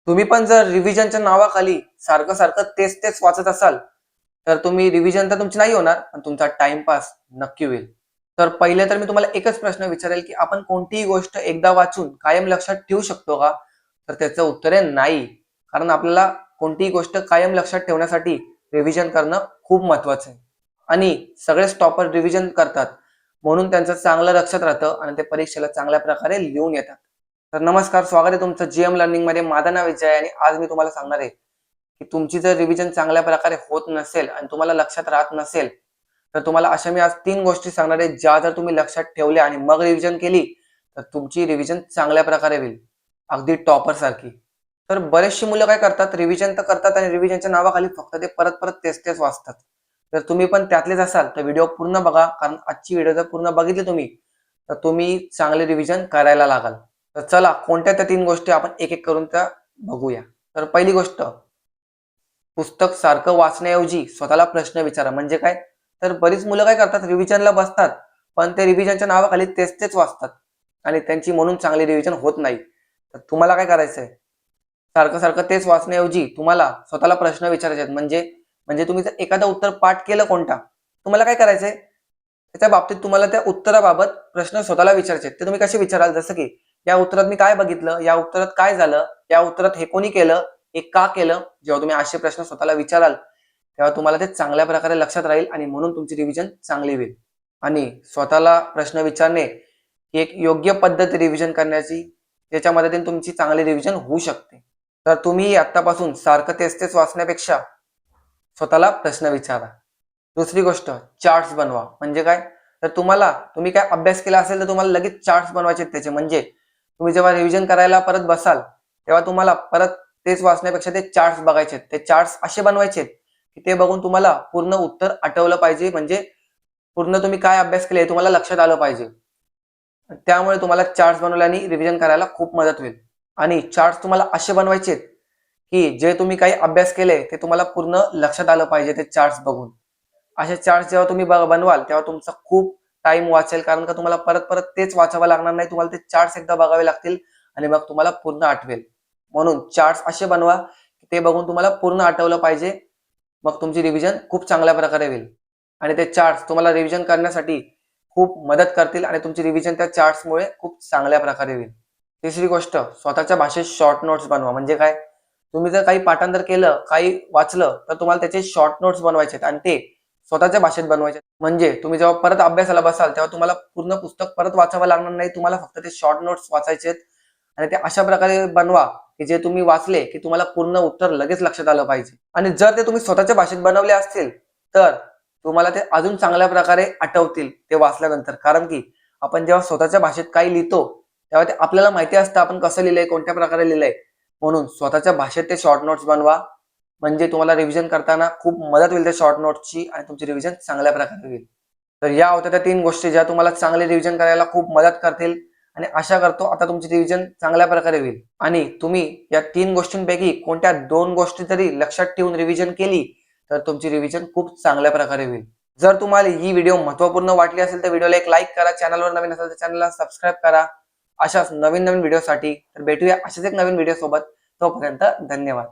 तुम्ही पण जर रिव्हिजनच्या नावाखाली सारखं सारखं तेच तेच वाचत असाल तर तुम्ही रिव्हिजन तर तुमची नाही होणार, पण तुमचा टाइमपास नक्की होईल. तर पहिले तर मी तुम्हाला एकच प्रश्न विचारेल की आपण कोणतीही गोष्ट एकदा वाचून कायम लक्षात ठेवू शकतो का? तर त्याचं उत्तर आहे नाही. कारण आपल्याला कोणतीही गोष्ट कायम लक्षात ठेवण्यासाठी रिव्हिजन करणं खूप महत्वाचं आहे. आणि सगळेच टॉपर रिव्हिजन करतात म्हणून त्यांचं चांगलं लक्षात राहतं आणि ते परीक्षेला चांगल्या प्रकारे लिहून येतात. तर नमस्कार, स्वागत आहे तुमचं जीएम लर्निंग मध्ये. माझं नाव विजय आणि आज मी तुम्हाला सांगणार आहे की तुमची जर रिव्हिजन चांगल्या प्रकारे होत नसेल आणि तुम्हाला लक्षात राहत नसेल तर तुम्हाला अशा मी आज 3 गोष्टी सांगणार आहे, ज्या जर तुम्ही लक्षात ठेवल्या आणि मग रिव्हिजन केली तर तुमची रिव्हिजन चांगल्या प्रकारे होईल, अगदी टॉपर सारखी. तर बरेचशी मुलं काय करतात, रिव्हिजन तर करतात आणि रिव्हिजनच्या नावाखाली फक्त ते परत परत तेच तेच वाचतात. जर तुम्ही पण त्यातलेच असाल तर व्हिडिओ पूर्ण बघा, कारण आजची व्हिडिओ जर पूर्ण बघितली तुम्ही तर तुम्ही चांगले रिव्हिजन करायला लागाल. तर चला, कोणत्या त्या 3 गोष्टी आपण एक एक करून त्या बघूया. तर पहिली गोष्ट, पुस्तक सारखं वाचण्याऐवजी स्वतःला प्रश्न विचारा. म्हणजे काय? तर बरीच मुलं काय करतात, रिव्हिजनला बसतात पण ते रिव्हिजनच्या नावाखाली तेच तेच वाचतात आणि त्यांची म्हणून चांगली रिव्हिजन होत नाही. तर तुम्हाला काय करायचंय, सारखं सारखं तेच वाचण्याऐवजी तुम्हाला स्वतःला प्रश्न विचारायचे आहेत. म्हणजे म्हणजे तुम्ही जर एखादं उत्तर पाठ केलं कोणता, तुम्हाला काय करायचंय, त्याच्या बाबतीत तुम्हाला त्या उत्तराबाबत प्रश्न स्वतःला विचारायचे आहेत. ते तुम्ही कसे विचाराल? जसं की या उत्तरात मी काय बघितलं, या उत्तरात काय झालं, या उत्तरात हे कोणी केलं, हे का केलं. जेव्हा तुम्ही असे प्रश्न स्वतःला विचाराल तेव्हा तुम्हाला ते चांगल्या प्रकारे लक्षात राहील आणि म्हणून तुमची रिव्हिजन चांगली होईल. आणि स्वतःला प्रश्न विचारणे ही एक योग्य पद्धत रिव्हिजन करण्याची, ज्याच्या मदतीने तुमची चांगली रिव्हिजन होऊ शकते. तर तुम्ही आतापासून सारखं तेच तेच वाचण्यापेक्षा स्वतःला प्रश्न विचारा. दुसरी गोष्ट, चार्ट्स बनवा. म्हणजे काय? तर तुम्ही काय अभ्यास केला असेल तर तुम्हाला लगेच चार्ट्स बनवायचे त्याचे. म्हणजे तुम्ही जेव्हा रिव्हिजन करायला परत बसाल तेव्हा तुम्हाला परत तेच वाचण्यापेक्षा ते चार्ट्स बघायचे. ते चार्ट्स असे बनवायचे की ते बघून तुम्हाला पूर्ण उत्तर आठवलं पाहिजे. म्हणजे पूर्ण तुम्ही काय अभ्यास केले तुम्हाला लक्षात आलं पाहिजे. त्यामुळे तुम्हाला चार्ट्स बनवल्याने रिव्हिजन करायला खूप मदत होईल. आणि चार्ट्स तुम्हाला असे बनवायचे की जे तुम्ही काही अभ्यास केले ते तुम्हाला पूर्ण लक्षात आलं पाहिजे ते चार्ट्स बघून. असे चार्ट्स जेव्हा तुम्ही बनवाल तेव्हा तुमचा खूप टाइम वाचेल, कारण का तुम्हाला परत परत तेच वाचावं लागणार नाही. तुम्हाला ते चार्ट्स एकदा बघावे लागतील आणि मग तुम्हाला पूर्ण आठवेल. म्हणून चार्ट्स असे बनवा की ते बघून तुम्हाला पूर्ण आठवलं पाहिजे. मग तुमची रिव्हिजन खूप चांगल्या प्रकारे होईल आणि ते चार्ट्स तुम्हाला रिव्हिजन करण्यासाठी खूप मदत करतील आणि तुमची रिव्हिजन त्या चार्ट्समुळे खूप चांगल्या प्रकारे होईल. तिसरी गोष्ट, स्वतःच्या भाषेत शॉर्ट नोट्स बनवा. म्हणजे काय? तुम्ही जर काही पाठांतर केलं, काही वाचलं तर तुम्हाला त्याचे शॉर्ट नोट्स बनवायचे आणि ते स्वतःच्या भाषेत बनवायचे. म्हणजे तुम्ही जेव्हा परत अभ्यासाला बसाल तेव्हा तुम्हाला पूर्ण पुस्तक परत वाचावं लागणार नाही. तुम्हाला फक्त ते शॉर्ट नोट्स वाचायचे आणि ते अशा प्रकारे बनवा की जे तुम्ही वाचले की तुम्हाला पूर्ण उत्तर लगेच लक्षात आलं पाहिजे. आणि जर ते तुम्ही स्वतःच्या भाषेत बनवले असतील तर तुम्हाला ते अजून चांगल्या प्रकारे आठवतील ते वाचल्यानंतर. कारण की आपण जेव्हा स्वतःच्या भाषेत काही लिहितो तेव्हा ते आपल्याला माहिती असतं आपण कसं लिहिलंय, कोणत्या प्रकारे लिहिलंय. म्हणून स्वतःच्या भाषेत ते शॉर्ट नोट्स बनवा. म्हणजे तुम्हाला रिव्हिजन करताना खूप मदत होईल त्या शॉर्ट नोट्सची आणि तुमची रिव्हिजन चांगल्या प्रकारे होईल. तर या होत्या त्या 3 गोष्टी ज्या तुम्हाला चांगले रिव्हिजन करायला खूप मदत करतील आणि आशा करतो आता तुमची रिव्हिजन चांगल्या प्रकारे होईल. आणि तुम्ही या 3 गोष्टींपैकी कोणत्या 2 गोष्टी तरी लक्षात ठेवून रिव्हिजन केली तर तुमची रिव्हिजन खूप चांगल्या प्रकारे होईल. जर तुम्हाला ही व्हिडिओ महत्त्वपूर्ण वाटली असेल तर व्हिडिओला एक लाईक करा. चॅनलवर नवीन असेल तर चॅनलला सबस्क्राईब करा. अशाच नवीन नवीन व्हिडिओसाठी. तर भेटूया अशाच एक नवीन व्हिडिओ सोबत. तोपर्यंत धन्यवाद.